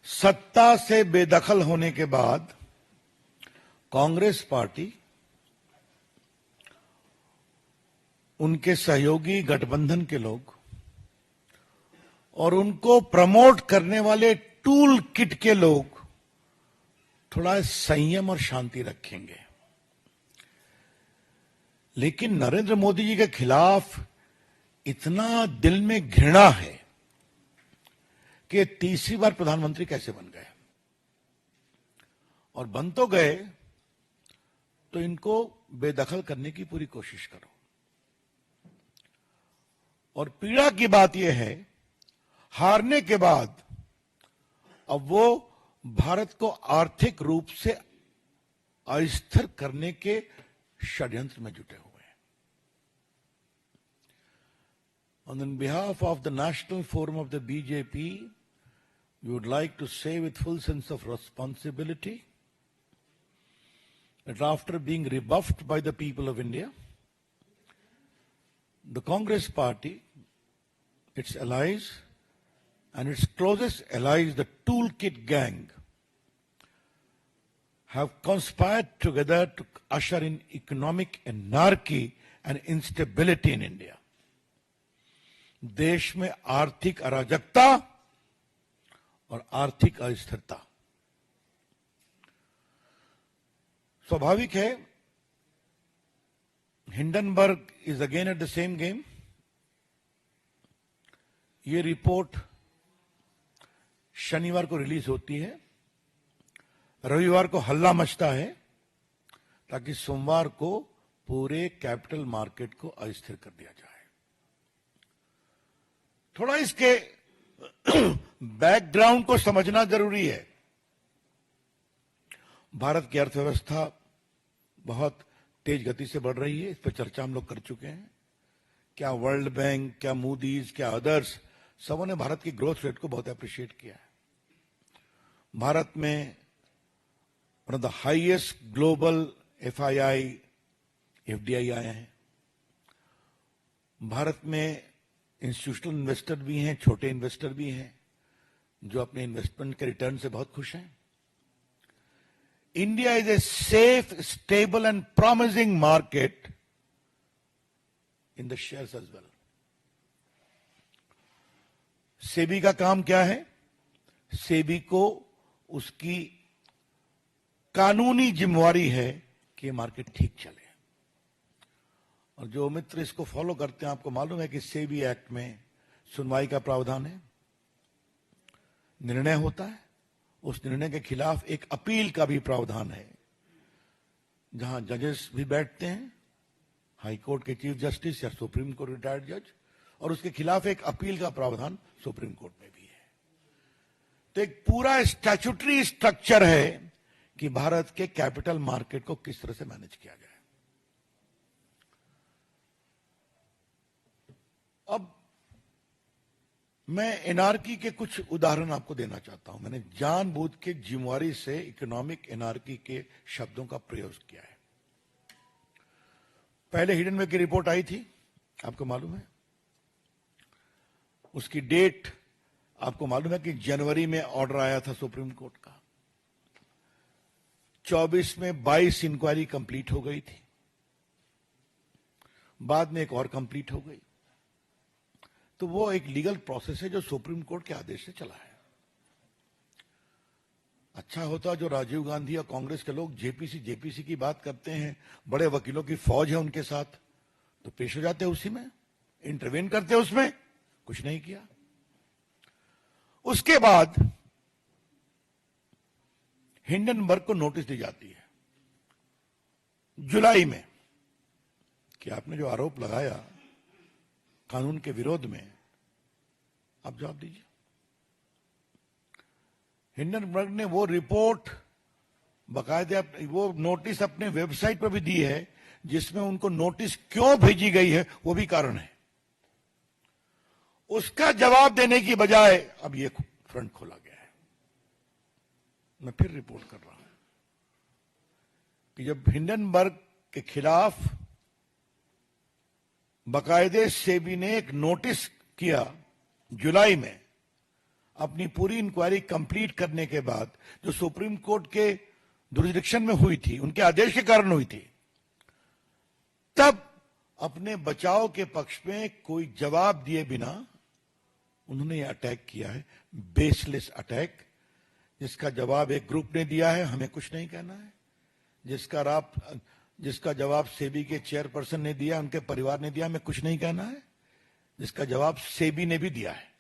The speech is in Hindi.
सत्ता से बेदखल होने के बाद कांग्रेस पार्टी, उनके सहयोगी गठबंधन के लोग और उनको प्रमोट करने वाले टूल किट के लोग थोड़ा संयम और शांति रखेंगे। लेकिन नरेंद्र मोदी जी के खिलाफ इतना दिल में घृणा है कि तीसरी बार प्रधानमंत्री कैसे बन गए, और बन तो गए तो इनको बेदखल करने की पूरी कोशिश करो। और पीड़ा की बात यह है, हारने के बाद अब वो भारत को आर्थिक रूप से अस्थिर करने के षड्यंत्र में जुटे हुए हैं। On behalf of the National Forum of the BJP, we would like to say with full sense of responsibility that after being rebuffed by the people of India, the Congress Party, its allies, and its closest allies, the Toolkit Gang, have conspired together to usher in economic anarchy and instability in India. देश में आर्थिक अराजकता और आर्थिक अस्थिरता। स्वाभाविक है, Hindenburg is again at the same game. ये रिपोर्ट शनिवार को रिलीज होती है, रविवार को हल्ला मचता है ताकि सोमवार को पूरे कैपिटल मार्केट को अस्थिर कर दिया जाए। थोड़ा इसके बैकग्राउंड को समझना जरूरी है। भारत की अर्थव्यवस्था बहुत तेज गति से बढ़ रही है, इस पर चर्चा हम लोग कर चुके हैं। क्या वर्ल्ड बैंक, क्या मूडीज, क्या अदर्स, सबों ने भारत की ग्रोथ रेट को बहुत अप्रिशिएट किया है। भारत में one of the highest global FII, FDI आए हैं। भारत में इंस्टीट्यूशनल इन्वेस्टर भी हैं, छोटे इन्वेस्टर भी हैं, जो अपने इन्वेस्टमेंट के रिटर्न से बहुत खुश हैं। India is a safe, stable and promising market in the shares as well. SEBI का काम क्या है? सेबी को उसकी कानूनी जिम्मेवारी है कि मार्केट ठीक चले। और जो मित्र इसको फॉलो करते हैं, आपको मालूम है कि सेबी एक्ट में सुनवाई का प्रावधान है, निर्णय होता है, उस निर्णय के खिलाफ एक अपील का भी प्रावधान है, जहां जजेस भी बैठते हैं, हाई कोर्ट के चीफ जस्टिस या सुप्रीम कोर्ट रिटायर्ड जज, और उसके खिलाफ एक अपील का प्रावधान सुप्रीम कोर्ट में भी है। तो एक पूरा स्टैट्यूटरी स्ट्रक्चर है कि भारत के कैपिटल मार्केट को किस तरह से मैनेज किया जाए। अब मैं एनआरकी के कुछ उदाहरण आपको देना चाहता हूं। मैंने जानबूझ के जिम्मेवारी से इकोनॉमिक एनआरकी के शब्दों का प्रयोग किया है। पहले हिडनबर्ग की रिपोर्ट आई थी, आपको मालूम है। उसकी डेट आपको मालूम है कि जनवरी में ऑर्डर आया था सुप्रीम कोर्ट का। 24 में 22 इंक्वायरी कंप्लीट हो गई थी, बाद में एक और कंप्लीट हो गई। तो वो एक लीगल प्रोसेस है जो सुप्रीम कोर्ट के आदेश से चला है। अच्छा होता जो राजीव गांधी और कांग्रेस के लोग जेपीसी की बात करते हैं, बड़े वकीलों की फौज है उनके साथ, तो पेश हो जाते उसी में, इंटरवेन करते उसमें, कुछ नहीं किया। उसके बाद हिंडनबर्ग को नोटिस दी जाती है जुलाई में कि आपने जो आरोप लगाया कानून के विरोध में, आप जवाब दीजिए। हिंडनबर्ग ने वो रिपोर्ट बाकायदे वो नोटिस अपने वेबसाइट पर भी दी है, जिसमें उनको नोटिस क्यों भेजी गई है वो भी कारण है। उसका जवाब देने की बजाय अब ये फ्रंट खोला गया है। मैं फिर रिपोर्ट कर रहा हूं कि जब हिंडनबर्ग के खिलाफ बाकायदे सेबी ने एक नोटिस किया जुलाई में, अपनी पूरी इंक्वायरी कंप्लीट करने के बाद, जो सुप्रीम कोर्ट के जुरिडिक्शन में हुई थी, उनके आदेश के कारण हुई थी, तब अपने बचाव के पक्ष में कोई जवाब दिए बिना उन्होंने ये अटैक किया है, बेसलेस अटैक, जिसका जवाब एक ग्रुप ने दिया है, हमें कुछ नहीं कहना है। जिसका जवाब सेबी के चेयरपर्सन ने दिया, उनके परिवार ने दिया, हमें कुछ नहीं कहना है। जिसका जवाब सेबी ने भी दिया है।